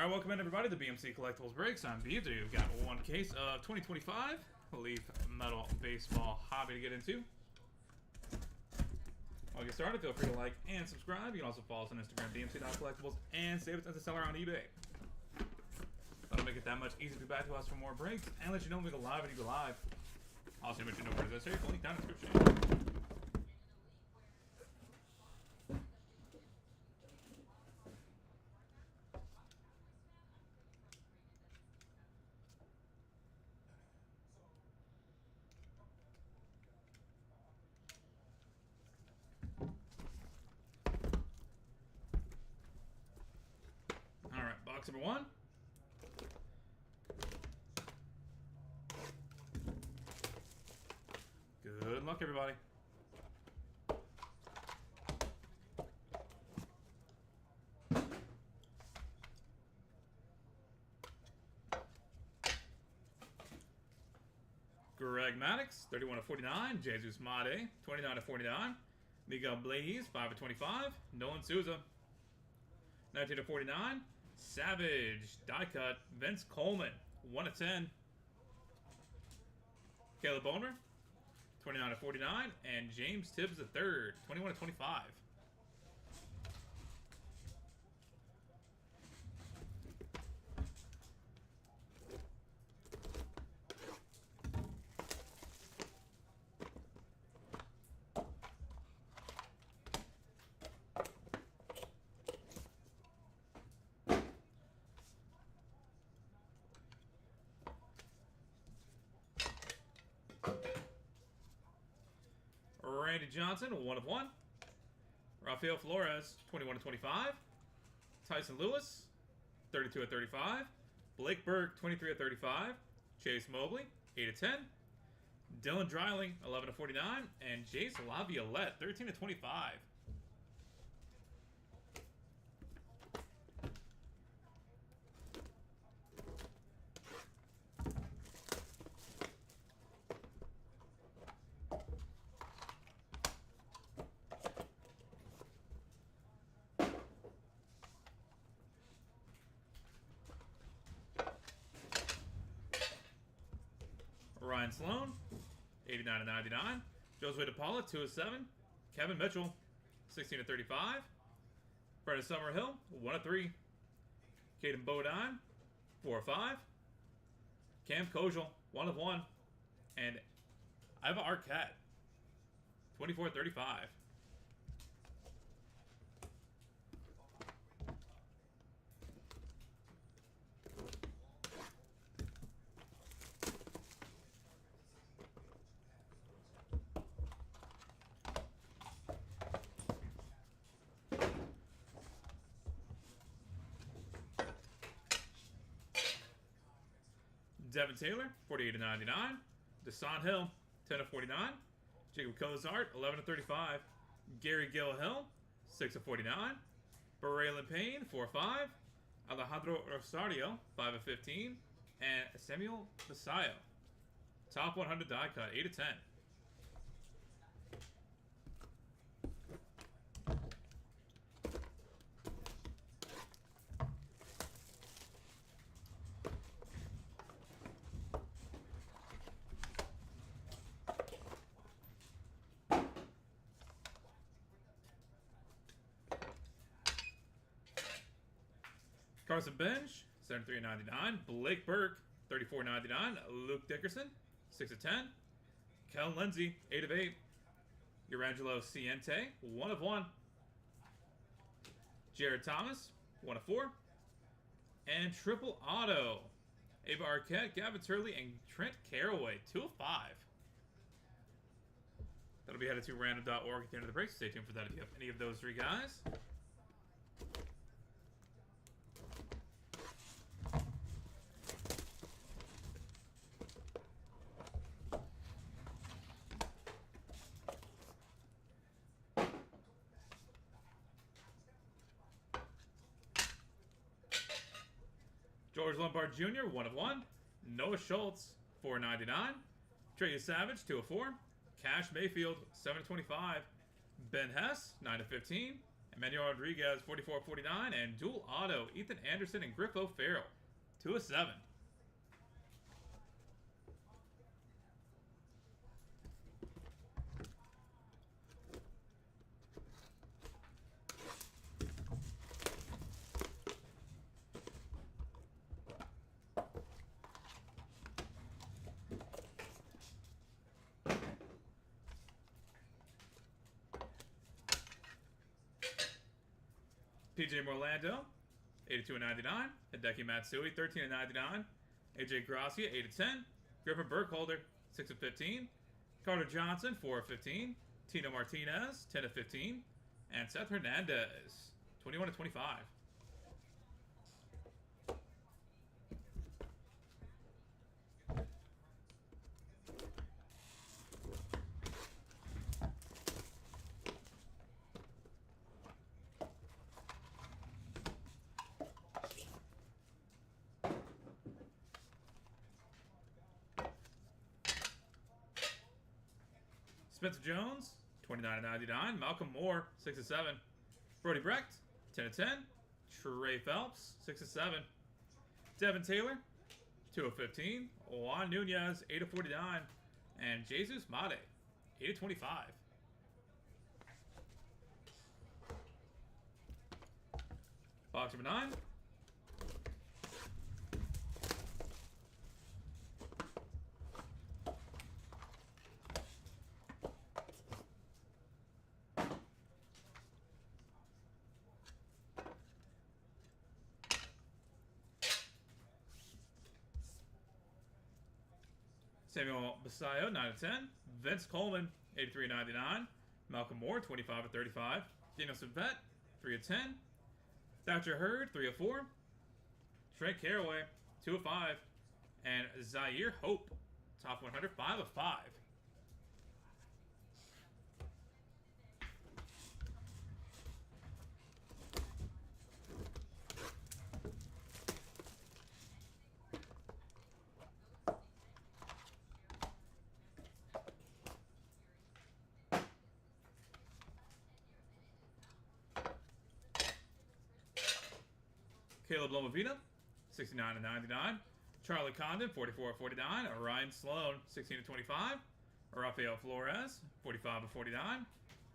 All right, welcome in everybody to the BMC Collectibles Breaks. I'm B. We've got one case of 2025 Leaf Metal Baseball hobby to get into. I'll get started. Feel free to like and subscribe. You can also follow us on Instagram, bmc.collectibles, and save us as a seller on eBay. That'll make it that much easier to be back to us for more breaks and let you know when we go live and you go live. Also, let you know where it is. Here, link down in the description. Alright, box number one. Good luck, everybody. Greg Maddox, 31/49. Jesus Made, 29/49. Miguel Blaze, 5/25. Nolan Souza, 19/49. Savage, die cut. Vince Coleman, 1/10. Caleb Boner, 29/49. And James Tibbs III, 21/25. Randy Johnson, 1/1. Rafael Flores, 21/25. Tyson Lewis, 32/35. Blake Burke, 23/35. Chase Mobley, 8/10. Dylan Dreiling, 11/49. And Jace Laviolette, 13/25. Ryan Sloan, 89/99. Josue DePaula, 2/7. Kevin Mitchell, 16/35. Brendan Summerhill, 1/3. Caden Bodine, 4/5. Cam Kojal, 1/1. And Iva Arquette, 24/35. Devin Taylor, 48/99. Desan Hill, 10/49. Jacob Cozart, 11/35. Gary Gill Hill, 6/49. Braylon Payne, 4/5. Alejandro Rosario, 5/15. And Samuel Basayo, top 100 die cut, 8/10. Carson Bench, 73/99. Blake Burke, 34/99. Luke Dickerson, 6/10. Kellen Lindsay, 8/8. Urangelo Ciente, 1/1. Jared Thomas, 1/4. And triple auto. Ava Arquette, Gavin Turley, and Trent Caraway, 2/5. That'll be headed to random.org at the end of the break. Stay tuned for that if you have any of those three guys. George Lombard Jr., 1/1. Noah Schultz, 4/99. Trey Savage, 2/4. Cash Mayfield, 7/25. Ben Hess, 9/15. Emmanuel Rodriguez, 44/49, and dual auto, Ethan Anderson and Griff O'Farrell, 2 of 7. PJ Morlando, 82/99. Hideki Matsui, 13/99. AJ Gracia, 8/10. Griffin Burkholder, 6/15. Carter Johnson, 4/15. Tino Martinez, 10/15. And Seth Hernandez, 21/25. Spencer Jones, 29/99. Malcolm Moore, 6/7. Brody Brecht, 10/10. Trey Phelps, 6/7. Devin Taylor, 2/15. Juan Nunez, 8/49. And Jesus Mate, 8/25. Box number 9. Samuel Basayo, 9/10. Vince Coleman, 83/99. Malcolm Moore, 25/35. Daniel Savette, 3/10. Thatcher Hurd, 3/4. Trey Caraway, 2/5. And Zaire Hope, top 100, 5/5. Caleb Lomavita, 69/99. Charlie Condon, 44/49. Ryan Sloan, 16/25. Rafael Flores, 45/49.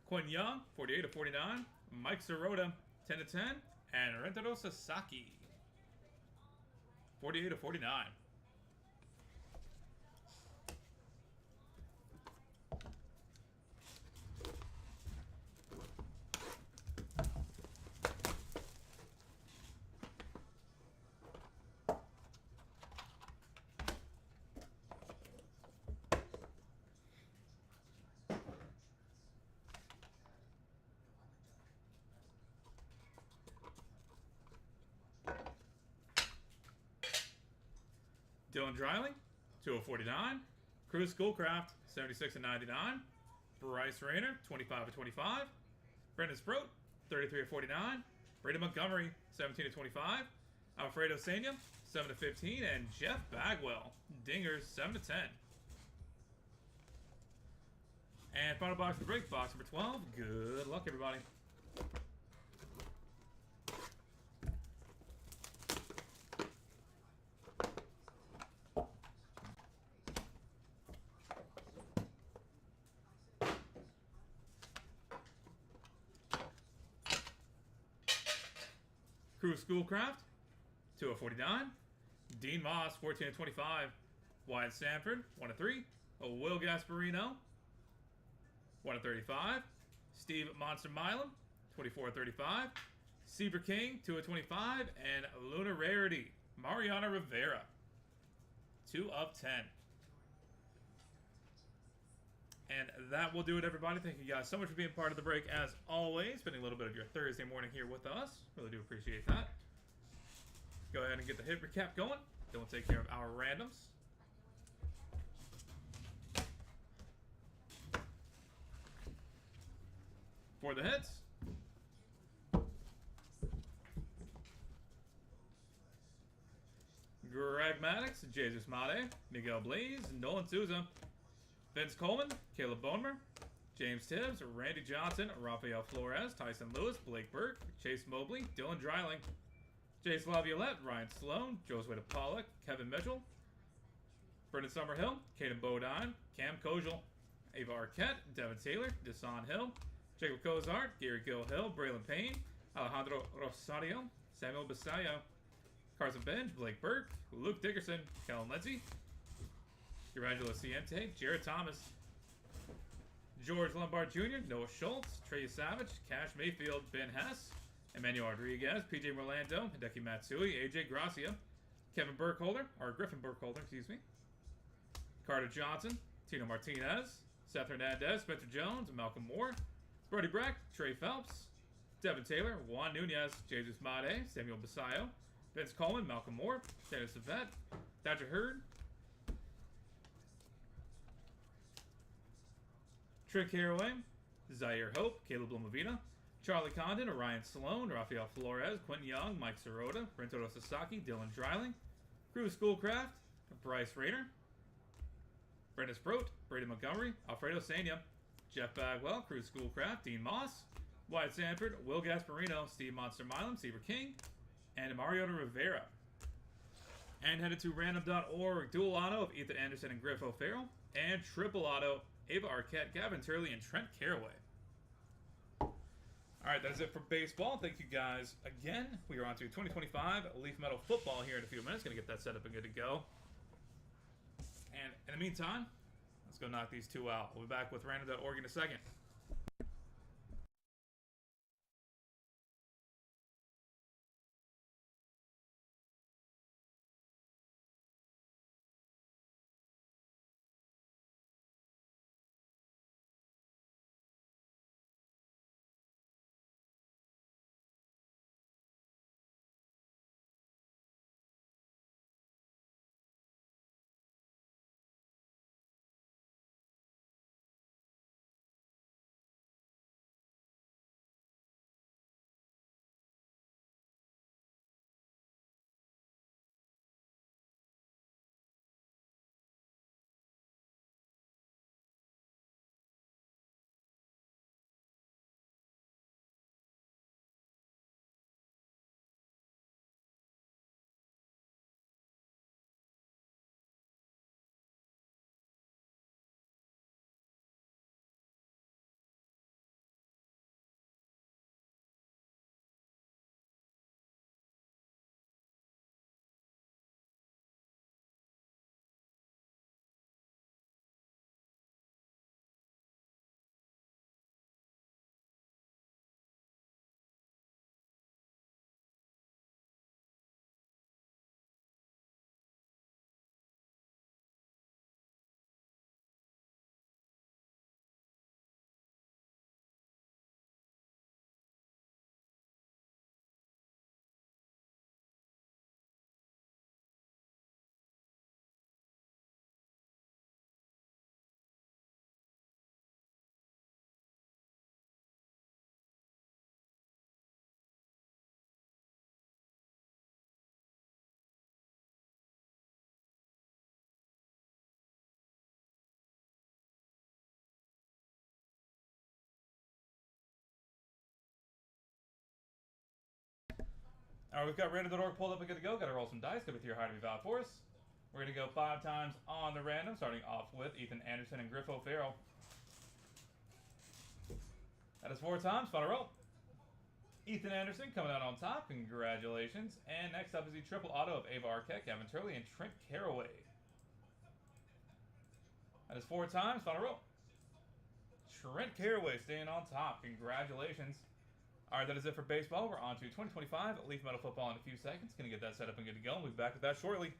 Quinn Young, 48/49. Mike Sirota, 10/10. And Rentaro Sasaki, 48/49. Dylan Dreiling, 2/49. Cruz Schoolcraft, 76/99. Bryce Rayner, 25/25. Brendan Sproat, 33/49. Brady Montgomery, 17/25. Alfredo Sena, 7/15. And Jeff Bagwell, Dingers, 7/10. And final box of the break, box number 12. Good luck, everybody. Cruz Schoolcraft, 2/49. Dean Moss, 14/25. Wyatt Sanford, 1/3. Will Gasparino, 1/35. Steve Monster Milam, 24/35. Seaver King, 2/25. And Luna Rarity, Mariana Rivera, 2/10. And that will do it, everybody. Thank you guys so much for being part of the break, as always. Spending a little bit of your Thursday morning here with us. Really do appreciate that. Go ahead and get the hit recap going. Then we'll take care of our randoms. For the hits, Greg Maddox, Jesus Mate, Miguel Blaze, Nolan Souza, Vince Coleman, Caleb Bonemer, James Tibbs, Randy Johnson, Rafael Flores, Tyson Lewis, Blake Burke, Chase Mobley, Dylan Dreiling, Jace LaViolette, Ryan Sloan, Josue Pollock, Kevin Mitchell, Brendan Summerhill, Caden Bodine, Cam Kojal, Ava Arquette, Devin Taylor, Desan Hill, Jacob Cozart, Gary Gill-Hill, Braylon Payne, Alejandro Rosario, Samuel Basayo, Carson Bench, Blake Burke, Luke Dickerson, Kellen Lindsay, Urangelo Ciente, Jared Thomas, George Lombard Jr., Noah Schultz, Trey Savage, Cash Mayfield, Ben Hess, Emmanuel Rodriguez, PJ Merlando, Hideki Matsui, AJ Gracia, Kevin Burkholder, or Griffin Burkholder, excuse me, Carter Johnson, Tino Martinez, Seth Hernandez, Spencer Jones, Malcolm Moore, Brody Breck, Trey Phelps, Devin Taylor, Juan Nunez, Jesus Made, Samuel Basayo, Vince Coleman, Malcolm Moore, Dennis Savette, Thatcher Hurd, Trent Carraway, Zaire Hope, Caleb Lomavina, Charlie Condon, Orion Sloan, Rafael Flores, Quentin Young, Mike Sirota, Rento Sasaki, Dylan Dreiling, Cruz Schoolcraft, Bryce Rayner, Brendan Sproat, Brady Montgomery, Alfredo Sanya, Jeff Bagwell, Cruz Schoolcraft, Dean Moss, Wyatt Sanford, Will Gasparino, Steve Monster Milam, Seaver King, and Mariota Rivera. And headed to random.org, dual auto of Ethan Anderson and Griff O'Farrell, and triple auto, Ava Arquette, Gavin Turley, and Trent Carraway. Alright, that is it for baseball. Thank you guys again. We are on to 2025 Leaf Metal Football here in a few minutes. Going to get that set up and good to go. And in the meantime, let's go knock these two out. We'll be back with random.org in a second. Alright, we've got random.org pulled up and good to go. Got to roll some dice. Go with your high to be valid for us. We're going to go 5 times on the random, starting off with Ethan Anderson and Griff O'Farrell. That is 4 times. Final roll. Ethan Anderson coming out on top. Congratulations. And next up is the triple auto of Ava Arquette, Gavin Turley, and Trent Carraway. That is 4 times. Final roll. Trent Carraway staying on top. Congratulations. Alright, that is it for baseball. We're on to 2025 Leaf Metal Football in a few seconds. Going to get that set up and good to go. We'll be back with that shortly.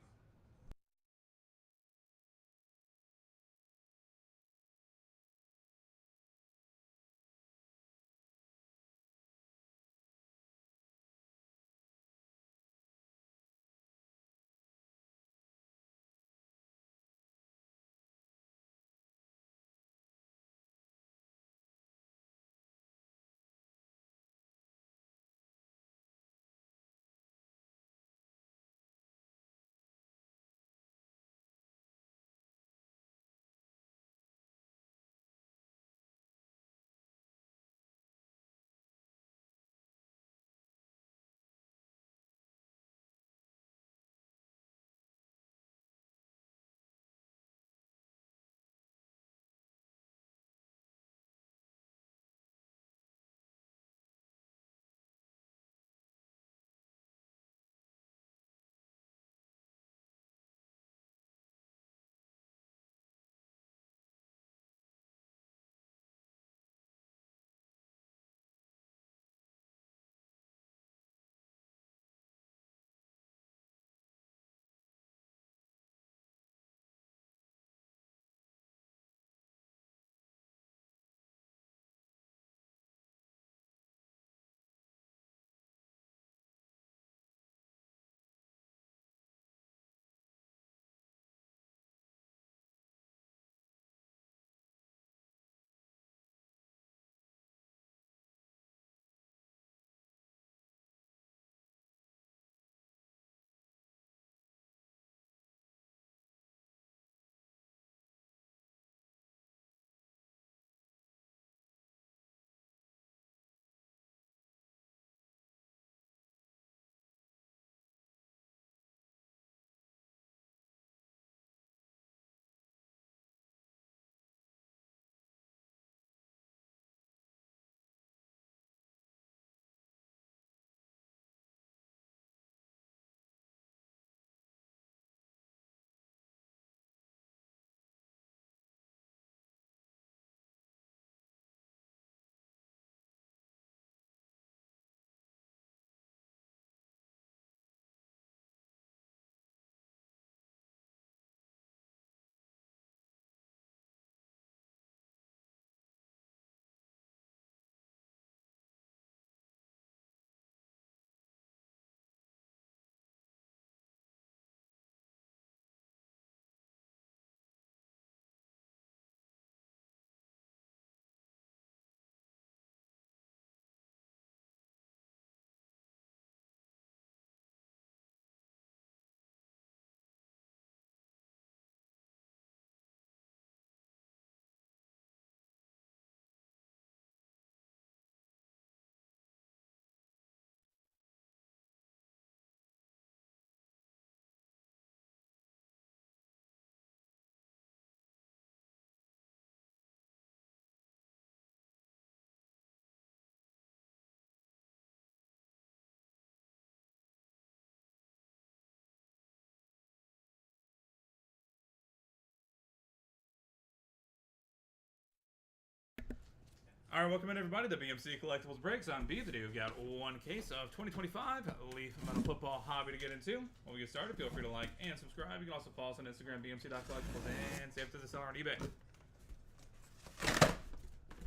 Alright, welcome in everybody to BMC Collectibles Breaks. On B today, we've got one case of 2025 Leaf Metal Football Hobby to get into. When we get started, feel free to like and subscribe. You can also follow us on Instagram, BMC.collectibles, and save it to the seller on eBay.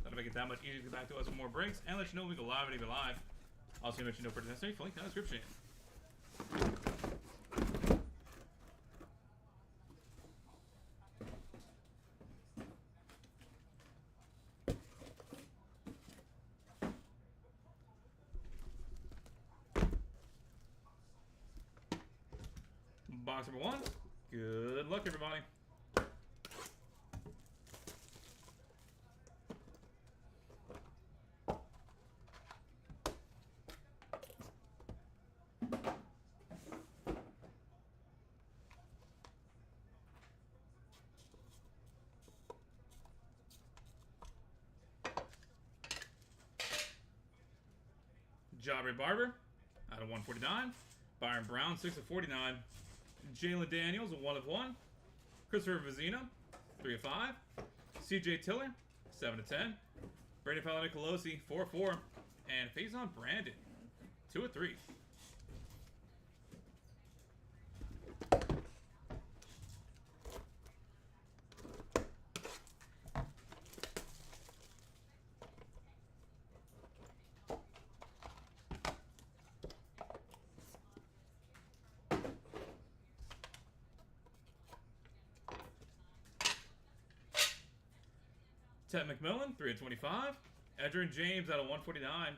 That'll make it that much easier to get back to us for more breaks and let you know when we go live and even live. Also, let you know for the necessary link in the description. Box number 1. Good luck, everybody. Jabari Barber out of 149. Byron Brown 6/49. Jalen Daniels 1/1. Christopher Vizina 3/5. CJ Tiller 7/10. Brandon Nicolosi 4/4. And Faison Brandon 2/3. Ted McMillan, 3/25. Edgerrin James out of 149.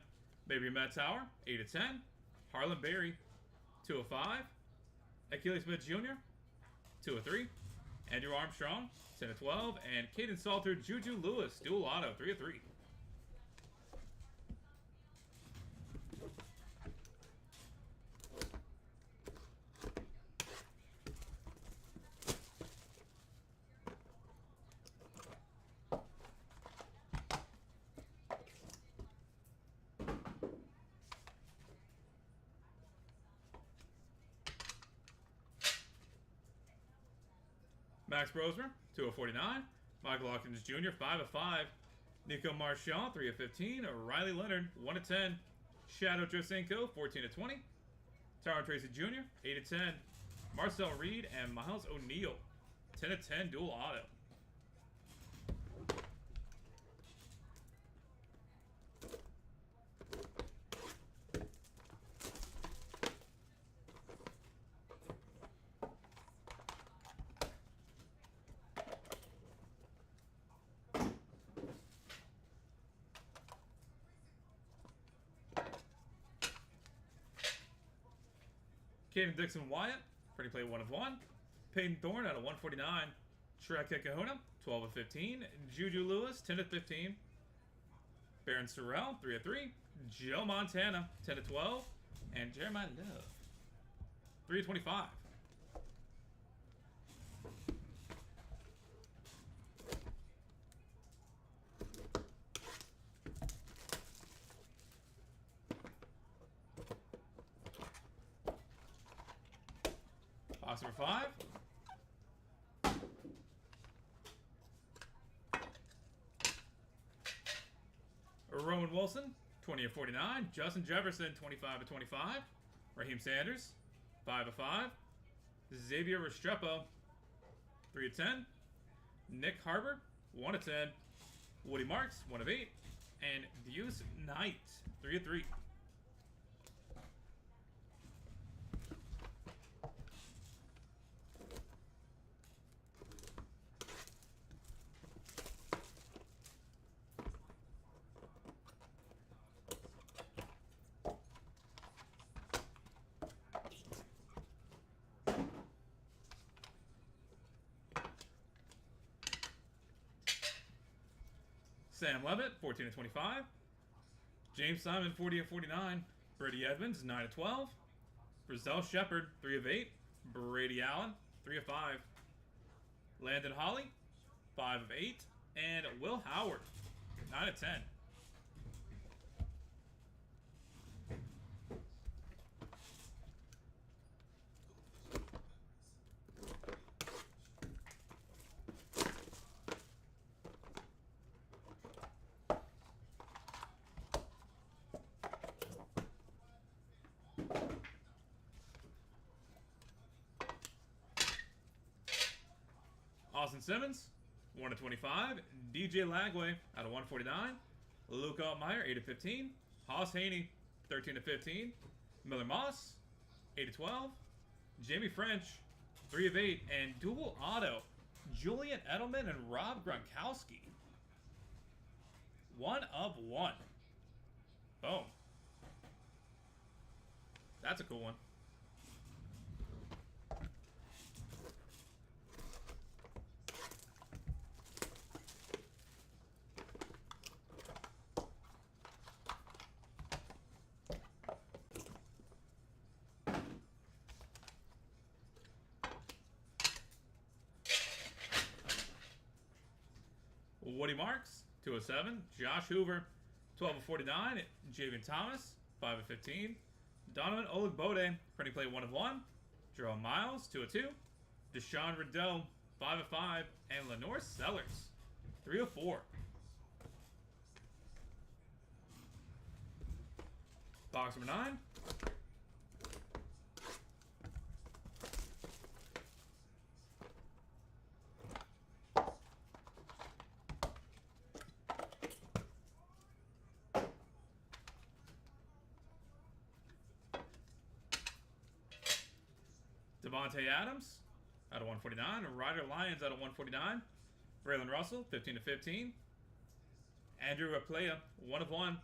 Baby Matt Tower, 8/10. Harlan Berry, 2/5. Achilles Smith Jr., 2/3. Andrew Armstrong, 10/12. And Caden Salter, Juju Lewis, dual auto, 3/3. Max Brosmer, 2/49. Michael Hawkins Jr., 5/5. Nico Marchand, 3/15. Riley Leonard, 1/10. Shadow Josenko, 14/20. Tyron Tracy Jr., 8/10. Marcel Reed and Miles O'Neal, 10/10 dual auto. Caden Dixon Wyatt, pretty play 1/1. Peyton Thorne out of 149. Shrek Kahuna, 12/15. Juju Lewis, 10/15. Baron Sorrell, 3/3. Joe Montana, 10/12. And Jeremiah Love, 3/25. Box number 5. Roman Wilson, 20/49. Justin Jefferson, 25/25. Raheem Sanders, 5/5. Xavier Restrepo, 3/10. Nick Harbor, 1/10. Woody Marks, 1/8. And Deuce Knight, 3/3. Sam Levitt, 14/25. James Simon, 40/49. Brady Edmonds, 9/12. Brazell Shepard, 3/8. Brady Allen, 3/5. Landon Holly, 5/8. And Will Howard, 9/10. Austin Simmons, 1/25. DJ Lagway out of 149. Luke Altmaier, 8/15. Haas Haney, 13/15. Miller Moss, 8/12. Jamie French, 3/8. And dual auto, Julian Edelman and Rob Gronkowski. 1/1. Boom. That's a cool one. Woody Marks, 2/7. Josh Hoover, 12/49. Javian Thomas, 5/15. Donovan Olagbode, printing plate 1/1. Jerome Miles, 2/2. Deshaun Riddell, 5/5. And Lenore Sellers, 3/4. Box number 9. Devontae Adams out of 149. Ryder Lyons out of 149. Braylon Russell, 15/15. Andrew Raplaya, 1/1.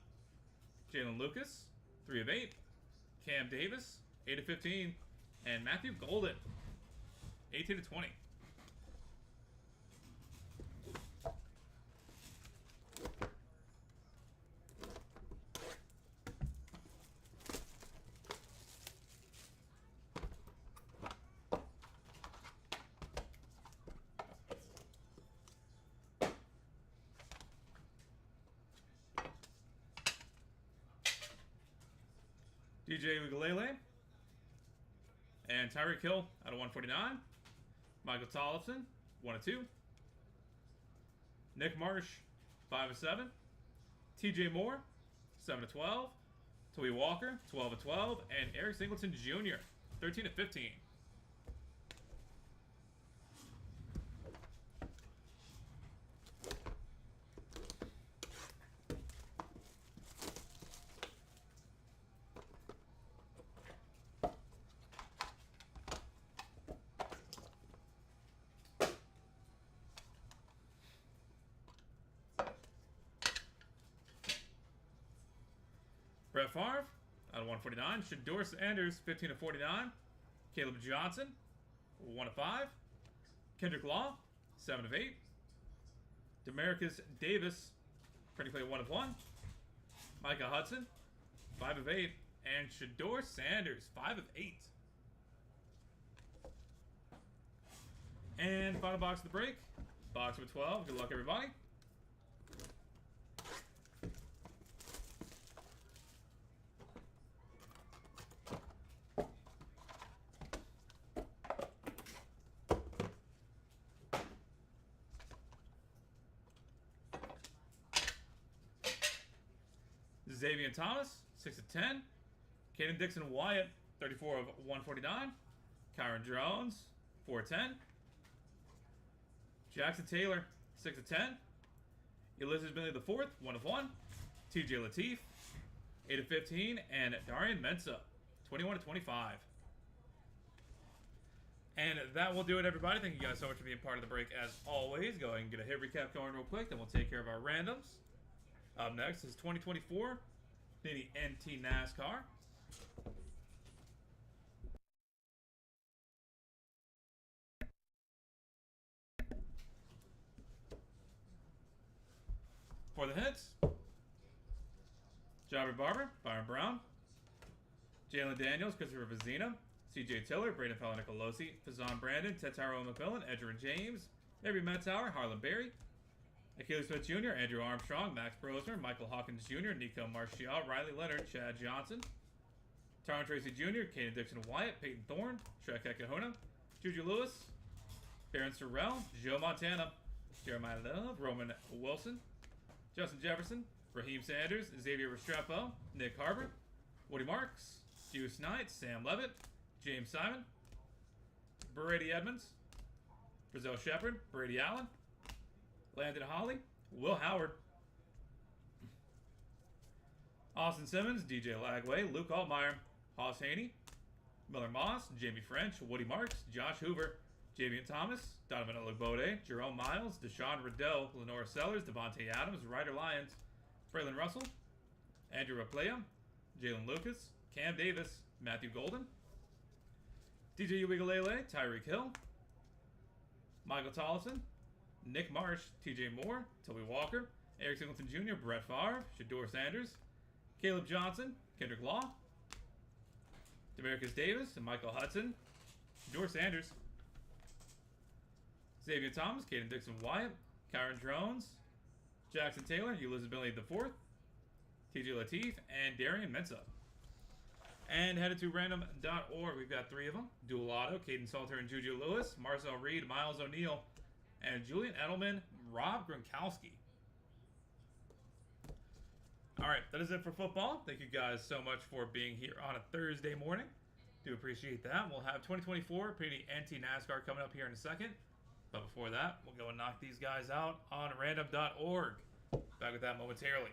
Jalen Lucas, 3/8. Cam Davis, 8/15. And Matthew Golden, 18/20. DJ Ugalele and Tyreek Hill out of 149. Michael Tollefson, 1/2. Nick Marsh, 5/7. TJ Moore, 7/12. Tui Walker, 12/12. And Eric Singleton Jr., 13/15. Brett Favre out of 149. Shedeur Sanders, 15/49. Caleb Johnson, 1/5. Kendrick Law, 7/8. Demarcus Davis, printing plate 1/1. Micah Hudson, 5/8. And Shedeur Sanders, 5/8. And final box of the break. Box number 12. Good luck, everybody. Xavier Thomas, 6/10. Caden Dixon Wyatt, 34/149. Kyron Jones, 4/10. Jackson Taylor, 6/10. Ulysses Billy IV, 1/1. TJ Lateef, 8/15. And Darian Mensah, 21/25. And that will do it, everybody. Thank you guys so much for being part of the break as always. Go ahead and get a hit recap going real quick, then we'll take care of our randoms. Up next is 2024 Nitty NT NASCAR. For the hits, Jobber Barber, Byron Brown, Jalen Daniels, Christopher Vizina, CJ Tiller, Braden Palanicolosi, Fazan Brandon, Tetaro McMillan, Edgerrin James, Avery Metzauer, Harlan Berry, Achilles Smith Jr., Andrew Armstrong, Max Brosner, Michael Hawkins Jr., Nico Martial, Riley Leonard, Chad Johnson, Taron Tracy Jr., Caden Dixon Wyatt, Peyton Thorne, Shrek Ekahuna, Juju Lewis, Baron Sorrell, Joe Montana, Jeremiah Love, Roman Wilson, Justin Jefferson, Raheem Sanders, Xavier Restrepo, Nick Harbor, Woody Marks, Juice Knight, Sam Levitt, James Simon, Brady Edmonds, Brazil Shepard, Brady Allen, Landon Holly, Will Howard, Austin Simmons, DJ Lagway, Luke Altmaier, Hoss Haney, Miller Moss, Jamie French, Woody Marks, Josh Hoover, Javian Thomas, Donovan Olugbode, Jerome Miles, Deshaun Riddell, Lenora Sellers, Devontae Adams, Ryder Lyons, Braylon Russell, Andrew Raplea, Jalen Lucas, Cam Davis, Matthew Golden, DJ Uigalele, Tyreek Hill, Michael Tollison, Nick Marsh, TJ Moore, Toby Walker, Eric Singleton Jr., Brett Favre, Shador Sanders, Caleb Johnson, Kendrick Law, Demarcus Davis, and Michael Hudson, Shador Sanders, Xavier Thomas, Caden Dixon Wyatt, Kyron Drones, Jackson Taylor, Ulysses Billy IV, TJ Lateef, and Darian Mensa. And headed to random.org, we've got 3 of them. Dual Auto, Caden Salter and Juju Lewis, Marcel Reed, Miles O'Neal, and Julian Edelman, Rob Gronkowski. Alright, that is it for football. Thank you guys so much for being here on a Thursday morning. Do appreciate that. We'll have 2024 Pretty NASCAR coming up here in a second. But before that, we'll go and knock these guys out on random.org. Back with that momentarily.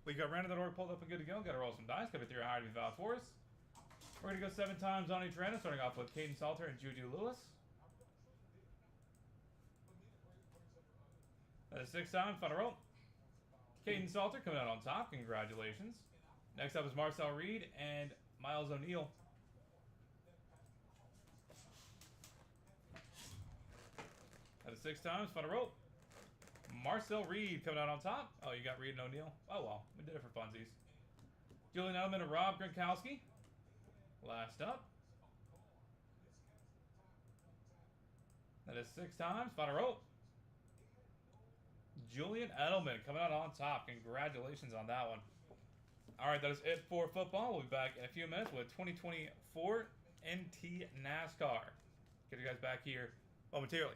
We got random.org pulled up and good to go. Got to roll some dice. Got to be 3 higher to be valid for us. We're going to go 7 times on each random, starting off with Caden Salter and Juju Lewis. That is 6 times. Final roll. Caden Salter coming out on top. Congratulations. Next up is Marcel Reed and Miles O'Neal. That is 6 times. Final roll. Marcel Reed coming out on top. Oh, you got Reed and O'Neal. Oh, well. We did it for funsies. Julian Edelman and Rob Gronkowski. Last up. That is 6 times. Final roll. Julian Edelman coming out on top. Congratulations on that one. All right, that is it for football. We'll be back in a few minutes with 2024 NT NASCAR. Get you guys back here momentarily.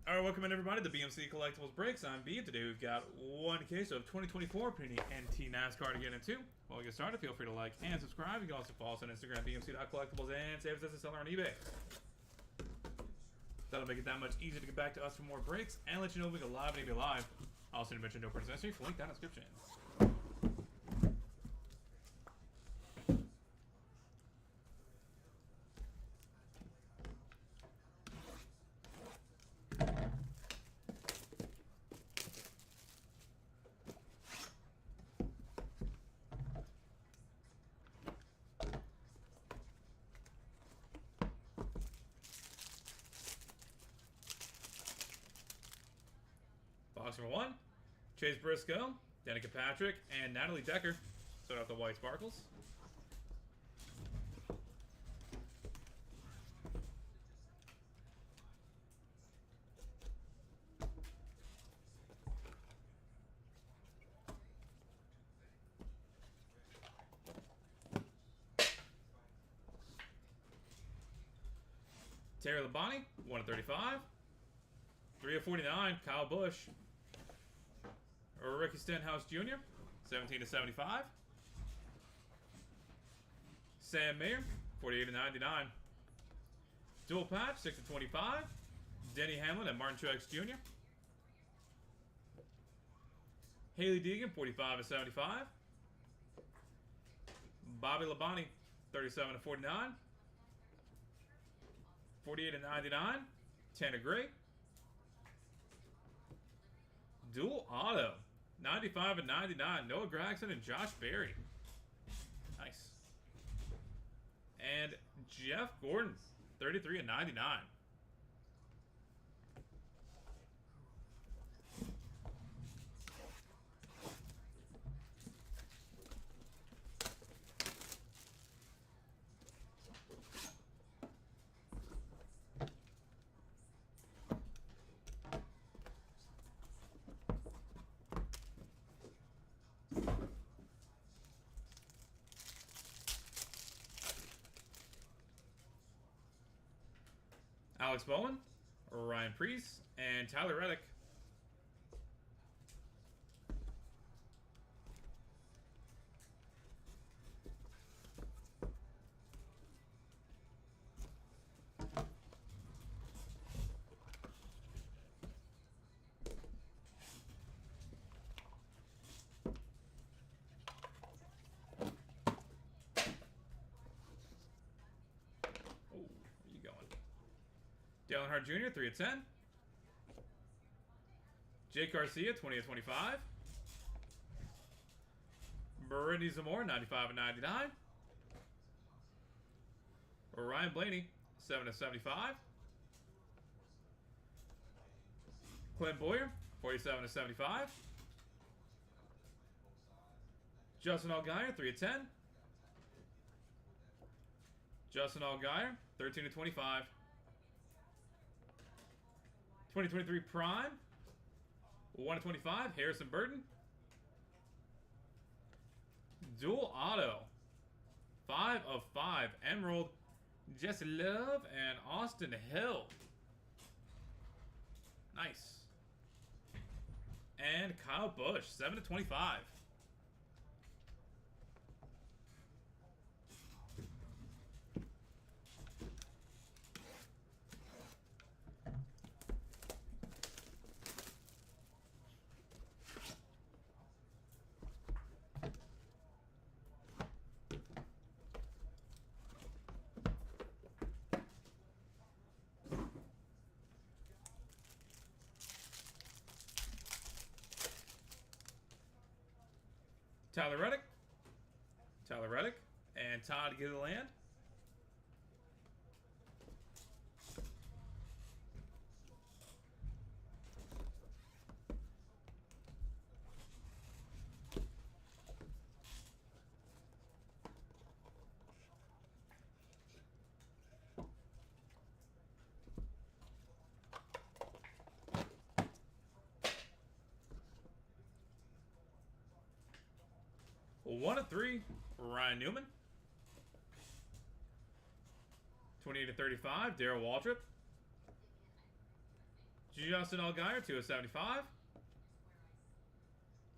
Alright, welcome in everybody to the BMC Collectibles Breaks. I'm B. Today we've got one case of 2024 Panini NT NASCAR to get into. While we get started, feel free to like and subscribe. You can also follow us on Instagram, BMC.collectibles, and save us as a seller on eBay. That'll make it that much easier to get back to us for more breaks and let you know we go live and eBay live. Also, to mention no purchase necessary, link down in the description. Box number 1, Chase Briscoe, Danica Patrick, and Natalie Decker. Start off the white sparkles. Terry Labonte, 1 of 35. 3 of 49, Kyle Busch. Ricky Stenhouse Jr., 17 of 75. Sam Mayer, 48 of 99. Dual patch, 6 of 25. Denny Hamlin and Martin Truex Jr. Haley Deegan, 45 of 75. Bobby Labonte, 37 of 49. 48 of 99. Tanner Gray. Dual auto, 95 of 99. Noah Gragson and Josh Berry. Nice. And Jeff Gordon, 33 of 99. Alex Bowen, Ryan Preece, and Tyler Reddick. Dale Earnhardt Jr., 3 of 10. Jake Garcia, 20 of 25. Brittany Zamora, 95 of 99. Ryan Blaney, 7 of 75. Clint Boyer, 47 of 75. Justin Allgaier, 3 of 10. Justin Allgaier, 13 of 25. 2023 Prime, 1 of 25, Harrison Burton. Dual Auto, 5 of 5, Emerald, Jesse Love, and Austin Hill. Nice. And Kyle Busch, 7 of 25. Tyler Reddick, and Todd Gilliland. One of 3, Ryan Newman. 28 to 35, Darrell Waltrip. Justin Allgaier, 2/75.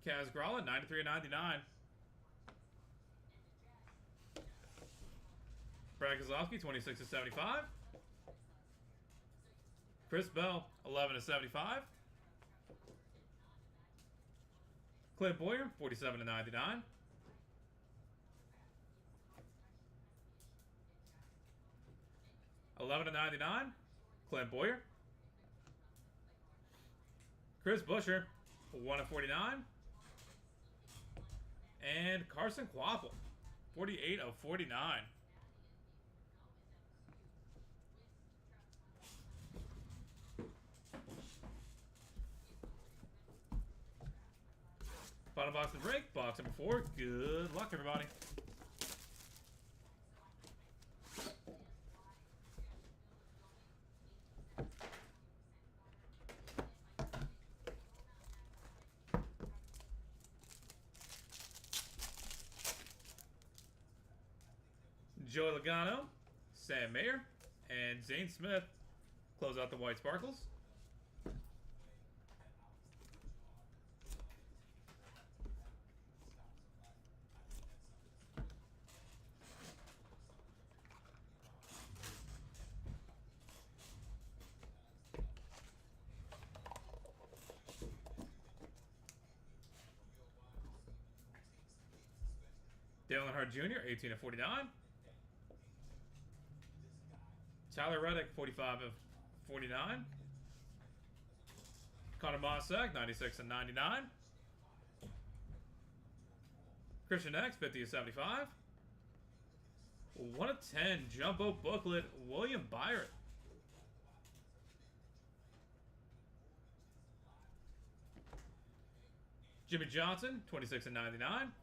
Kaz Gralla, 93/99. Brad Keselowski, 26/75. Chris Bell, 11/75. Clint Boyer, 47/99. $11.99. Clint Boyer. Chris Buescher, 1/49. And Carson Quapple, 48/49. Final box of the break, box number 4. Good luck, everybody. Joey Logano, Sam Mayer, and Zane Smith close out the white sparkles. Dale Earnhardt Jr., 18/49. Tyler Reddick, 45/49. Connor Mossack, 96/99. Christian X, 50/75. 1/10 jumbo booklet, William Byron. Jimmy Johnson, 26/99.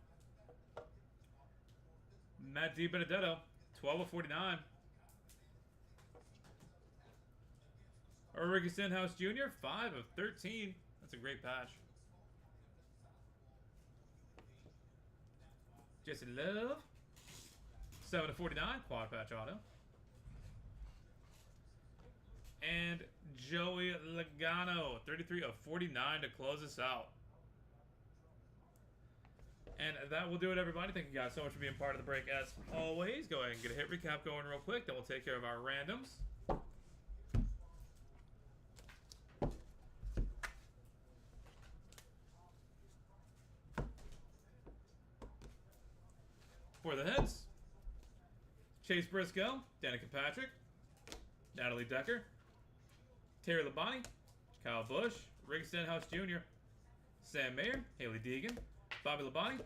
Matt DiBenedetto, 12/49. Ricky Stenhouse Jr., 5/13. That's a great patch. Jesse Love, 7/49. Quad patch auto. And Joey Logano, 33/49 to close us out. And that will do it, everybody. Thank you guys so much for being part of the break. As always, go ahead and get a hit recap going real quick. Then we'll take care of our randoms. For the heads, Chase Briscoe, Danica Patrick, Natalie Decker, Terry Labonte, Kyle Busch, Rick Stenhouse Jr., Sam Mayer, Haley Deegan, Bobby Labonte,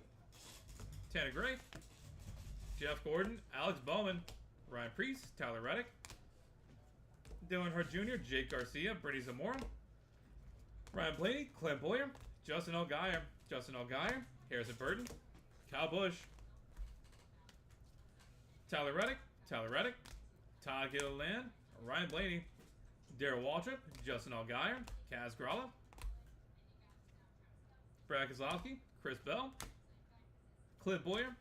Tanner Gray, Jeff Gordon, Alex Bowman, Ryan Preece, Tyler Reddick, Dale Earnhardt Jr., Jake Garcia, Brittany Zamora, Ryan Blaney, Clint Boyer, Justin Allgaier, Harrison Burton, Kyle Busch, Tyler Reddick, Todd Gilliland, Ryan Blaney, Darrell Waltrip, Justin Allgaier, Kaz Gralla, Brad Keselowski, Chris Bell, Clint Boyer,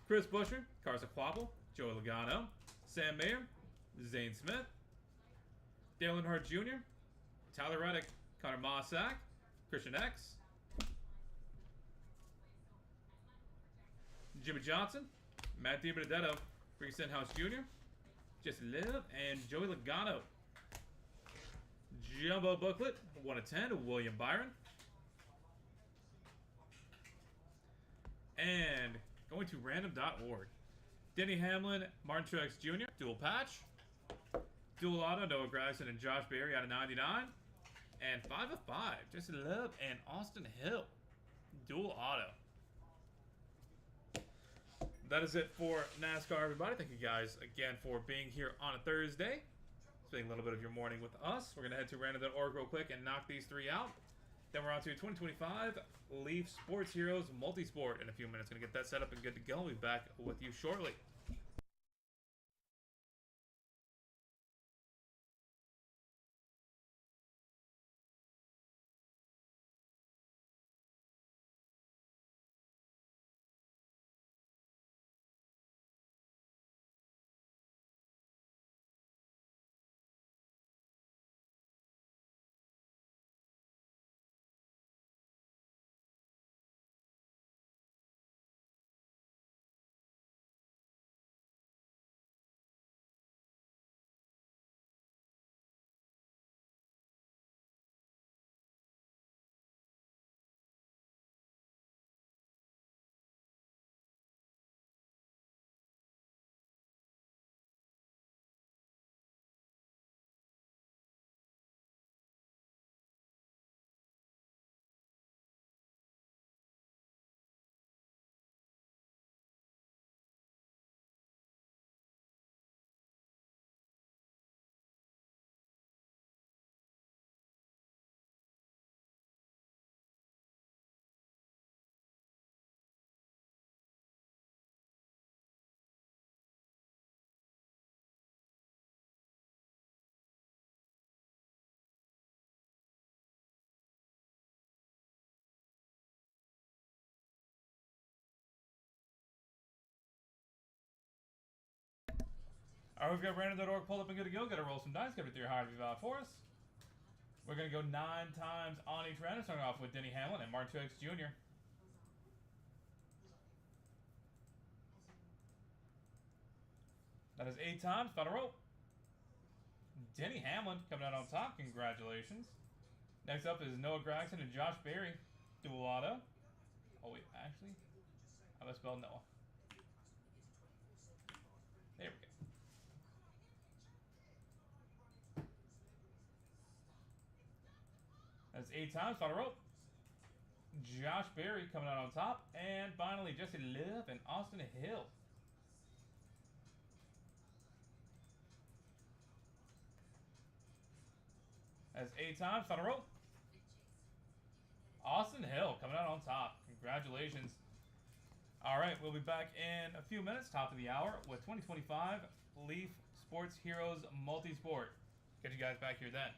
Chris Buescher, Carson Quapple, Joey Logano, Sam Mayer, Zane Smith, Dale Earnhardt Jr., Tyler Reddick, Connor Mossack, Christian X, Jimmy Johnson, Matt DiBenedetto, Ricky Stenhouse Jr., Jesse Love, and Joey Logano. Jumbo booklet, 1/10, William Byron. And going to random.org. Denny Hamlin, Martin Truex Jr., dual patch. Dual auto, Noah Gragson and Josh Berry out of 99. And 5/5, Jesse Love and Austin Hill, dual auto. That is it for NASCAR, everybody. Thank you guys again for being here on a Thursday. Spending a little bit of your morning with us. We're going to head to random.org real quick and knock these 3 out. Then we're on to 2025 Leaf Sports Heroes Multisport in a few minutes. Going to get that set up and good to go. We'll be back with you shortly. Alright, we've got random.org pulled up and good to go. Gotta roll some dice, get it through your heart if you've for us. We're gonna go 9 times on each random, starting off with Denny Hamlin and Martin Truex Jr. That is 8 times, final roll. Denny Hamlin coming out on top, congratulations. Next up is Noah Gragson and Josh Berry, dual auto. Oh wait, actually, how do I spell Noah? There we go. That's 8 times, final roll. Josh Berry coming out on top. And finally, Jesse Love and Austin Hill. That's 8 times, final roll. Austin Hill coming out on top. Congratulations. Alright, we'll be back in a few minutes, top of the hour, with 2025 Leaf Sports Heroes Multisport. Get you guys back here then.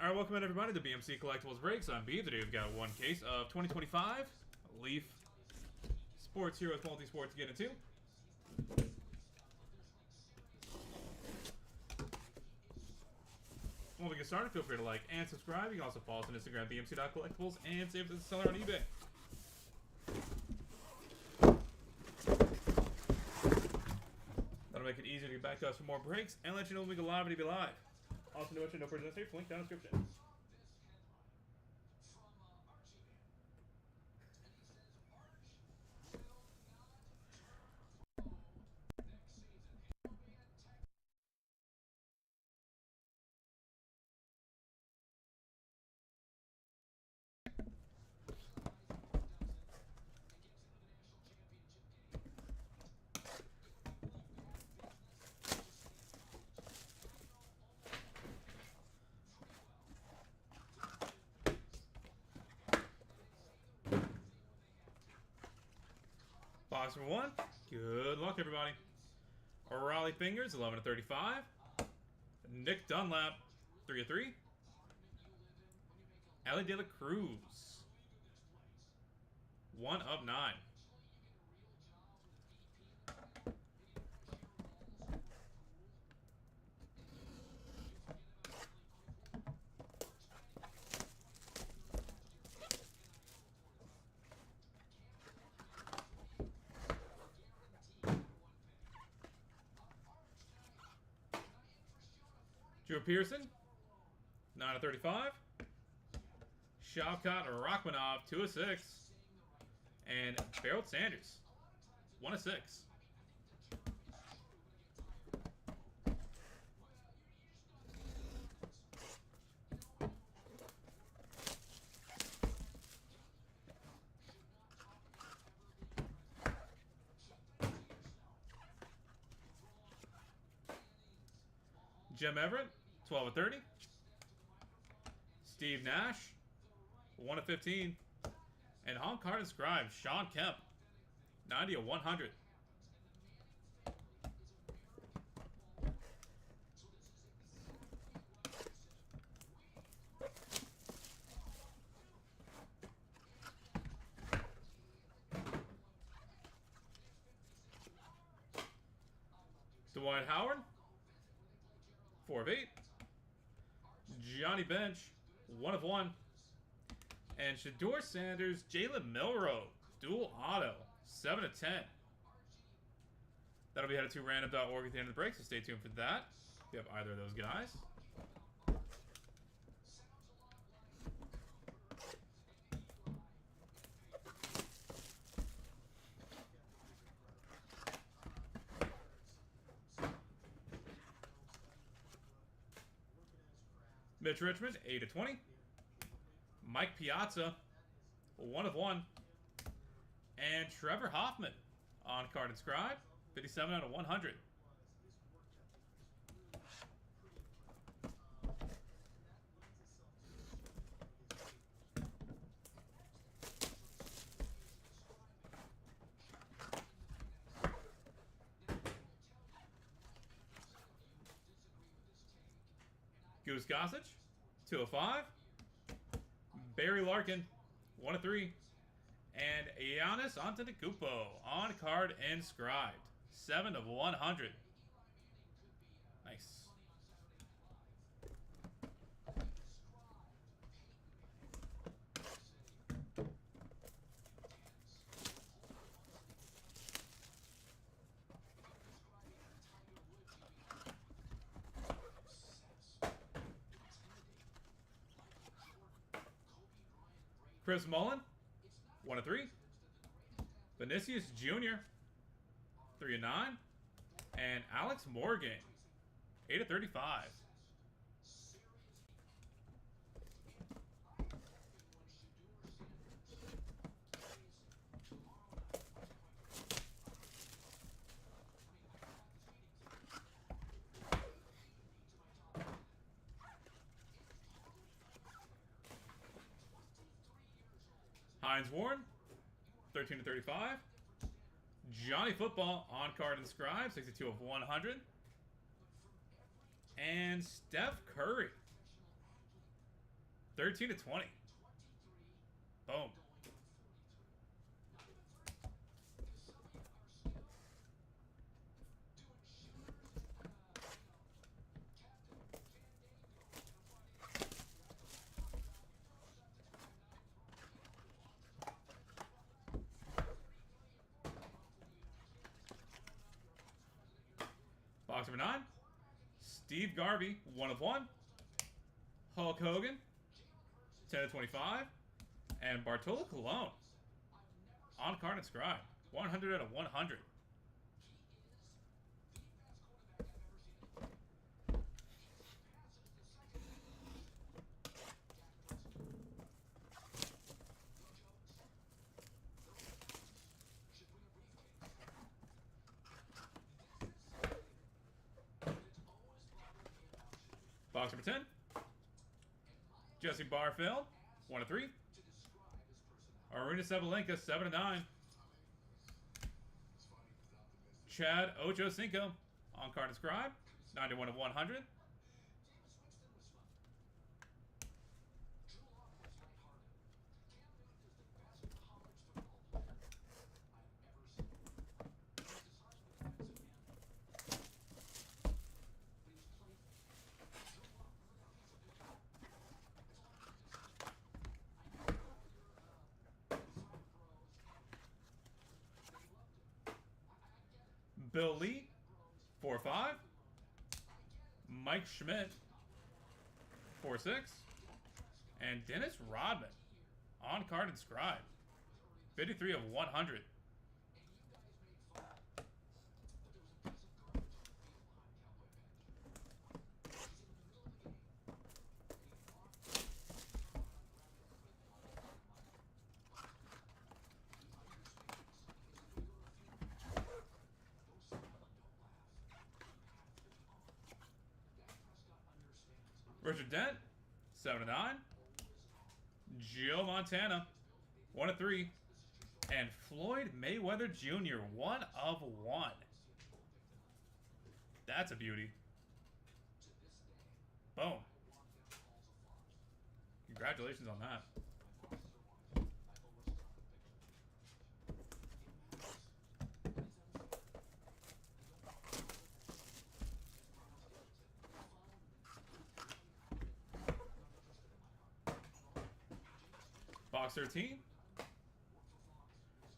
Alright, welcome in everybody to BMC Collectibles Breaks. I'm B. Today we've got one case of 2025 Leaf Sports Heroes Multi-Sports to get into. When we get started, feel free to like and subscribe. You can also follow us on Instagram, bmc.collectibles, and save it as a seller on eBay. That'll make it easier to get back to us for more breaks and let you know when we go live and be live. Also, no purchase safe. Link down in the description. Box number 1. Good luck, everybody. O'Reilly Fingers, 11/35. Nick Dunlap, 3/3. Ellie De La Cruz, 1/9. Drew Pearson, 9/35. Shavkat Rachmanov, 2/6. And Barrett Sanders, 1/6. Jim Everett, 12/30. Steve Nash, 1/15. And on card inscribed, Sean Kemp, 90/100. Dwight Howard, 4/8. Johnny Bench, 1/1. And Shador Sanders, Jalen Milroe, dual auto, 7/10. That'll be headed to random.org at the end of the break, so stay tuned for that if you have either of those guys. Mitch Richmond, 8/20. Mike Piazza, 1/1. And Trevor Hoffman, on card inscribed, 57/100. Goose Gossage, 2/5. Barry Larkin, 1/3. And Giannis Antetokounmpo, on card inscribed, 7/100. Nice. Chris Mullen, 1/3. Vinicius Jr., 3/9. And Alex Morgan, 8/35. Hines Warren, 13/35. Johnny Football, on card inscribed, 62/100. And Steph Curry, 13 to 20. Boom. Box number 9. Steve Garvey, 1 of 1. Hulk Hogan, 10 of 25. And Bartolo Colon, on card inscribed, 100 out of 100. Box number 10. Jesse Barfield, 1 of 3. Arena Sabalenka, 7 of 9. Chad Ochocinco, on card inscribed, 91 of 100. Bill Lee, 4-5. Mike Schmidt, 4-6. And Dennis Rodman, on card inscribed, 53 of 100. Richard Dent, 7 of 9. Joe Montana, 1 of 3. And Floyd Mayweather Jr., 1 of 1. That's a beauty. Boom. Congratulations on that. Box 13.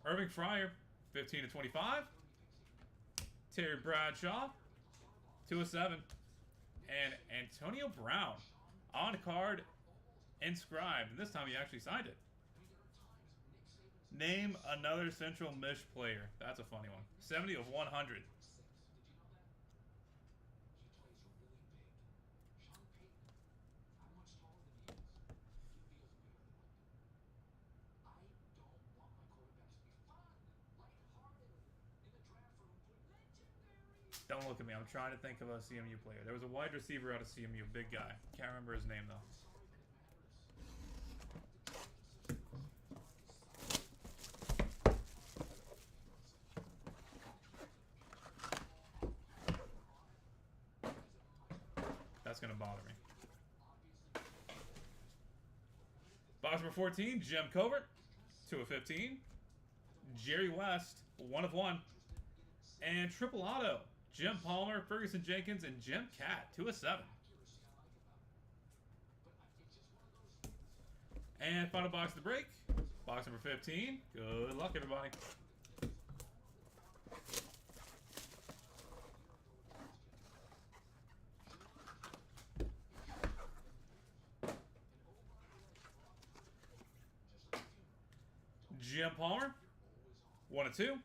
Irving Fryer, 15 to 25. Terry Bradshaw, 2 of 7. And Antonio Brown, on card inscribed. And this time he actually signed it. Name another Central Mish player. That's a funny one. 70 of 100. Don't look at me. I'm trying to think of a CMU player. There was a wide receiver out of CMU, big guy. Can't remember his name though. That's gonna bother me. Box number 14, Jim Covert, 2 of 15. Jerry West, 1 of 1. And triple auto, Jim Palmer, Ferguson Jenkins, and Jim Cat, 2 of 7. And final box of the break, box number 15. Good luck, everybody. Jim Palmer, 1 of 2.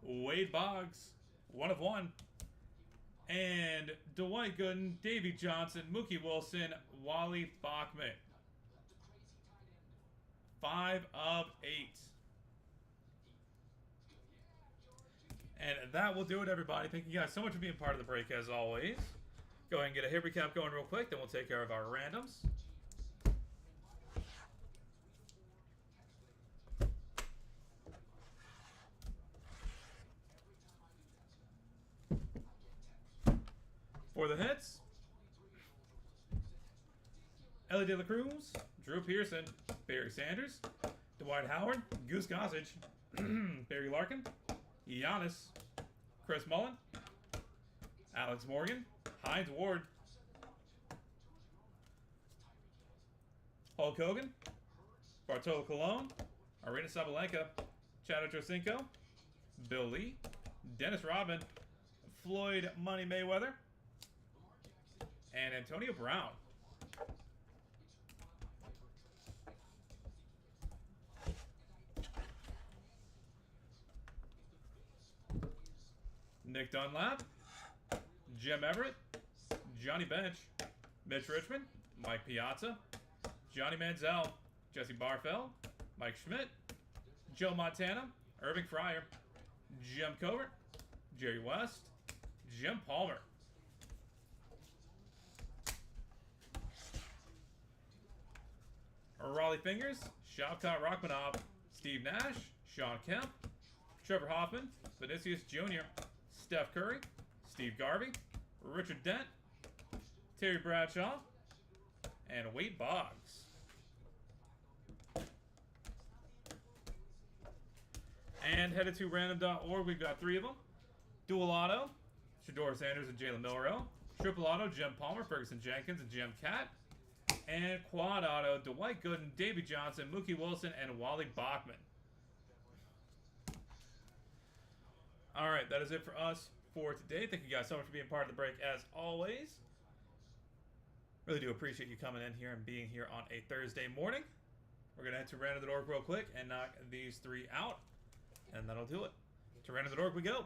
Wade Boggs, 1 of 1. And Dwight Gooden, Davey Johnson, Mookie Wilson, Wally Bachman, 5 of 8. And that will do it, everybody. Thank you guys so much for being part of the break, as always. Go ahead and get a hit recap going real quick, then we'll take care of our randoms. For the hits, Ellie De La Cruz, Drew Pearson, Barry Sanders, Dwight Howard, Goose Gossage, Barry Larkin, Giannis, Chris Mullen, Alex Morgan, Hines Ward, Hulk Hogan, Bartolo Colon, Arena Sabalenka, Chad Ochocinco, Bill Lee, Dennis Rodman, Floyd Money Mayweather, and Antonio Brown. Nick Dunlap, Jim Everett, Johnny Bench, Mitch Richmond, Mike Piazza, Johnny Manziel, Jesse Barfeld, Mike Schmidt, Joe Montana, Irving Fryer, Jim Covert, Jerry West, Jim Palmer. Raleigh Fingers, Shavkat Rachmanov, Steve Nash, Sean Kemp, Trevor Hoffman, Vinicius Jr., Steph Curry, Steve Garvey, Richard Dent, Terry Bradshaw, and Wade Boggs. And headed to random.org, we've got 3 of them. Dual Auto, Shador Sanders and Jalen Milroe. Triple Auto, Jim Palmer, Ferguson Jenkins, and Jim Catt. And Quad Auto, Dwight Gooden, Davey Johnson, Mookie Wilson, and Wally Bachman. Alright, that is it for us for today. Thank you guys so much for being part of the break as always. Really do appreciate you coming in here and being here on a Thursday morning. We're going to head to random.org real quick and knock these 3 out. And that'll do it. To random.org we go.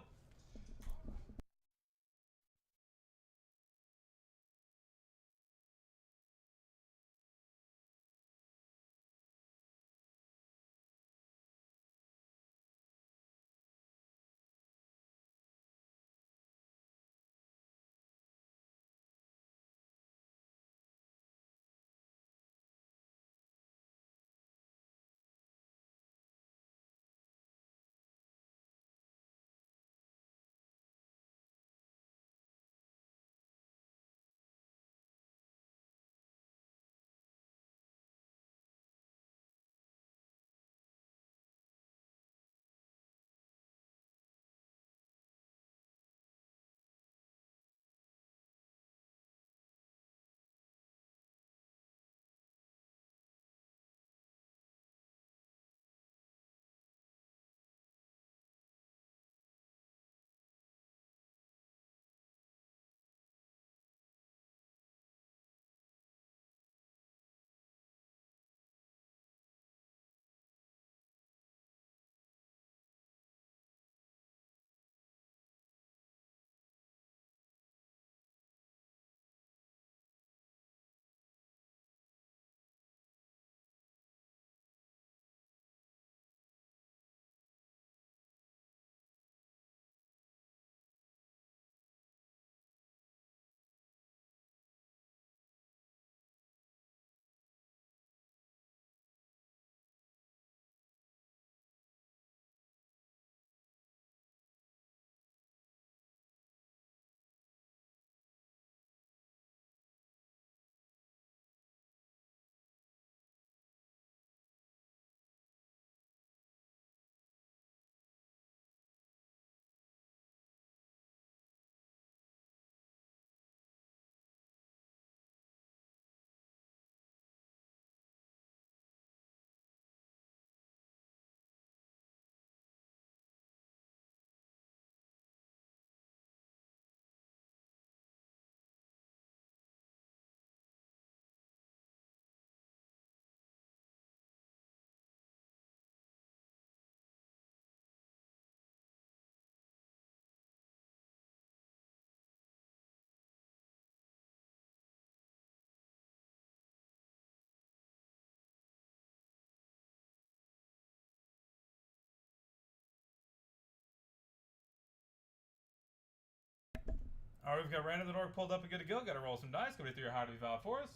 Alright, we've got random.org pulled up and good to go. Got to roll some dice. Go through your how to be valid for us.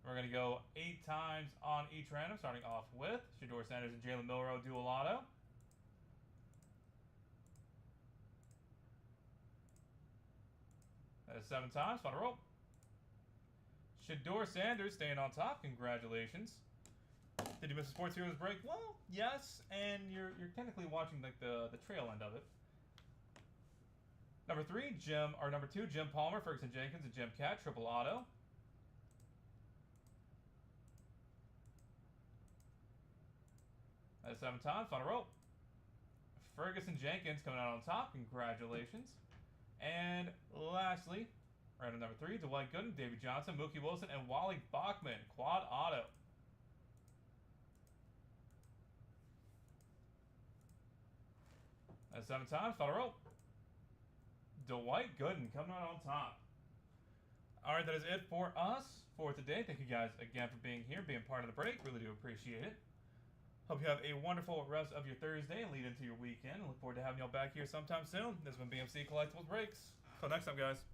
We're going to go 8 times on each random, starting off with Shador Sanders and Jalen Milroe dual auto. That is 7 times. Final roll. Shador Sanders staying on top. Congratulations. Did you miss a Sports Heroes break? Well, yes, and you're technically watching like the trail end of it. Number 2, Jim Palmer, Ferguson Jenkins, and Jim Cat, triple auto. That's 7 times, final roll. Ferguson Jenkins coming out on top, congratulations. And lastly, random number 3, Dwight Gooden, Davey Johnson, Mookie Wilson, and Wally Bachman, quad auto. That's 7 times, final roll. Dwight Gooden coming out on top. Alright, that is it for us for today. Thank you guys again for being here, being part of the break. Really do appreciate it. Hope you have a wonderful rest of your Thursday and lead into your weekend. I look forward to having y'all back here sometime soon. This has been BMC Collectibles Breaks. Until next time, guys.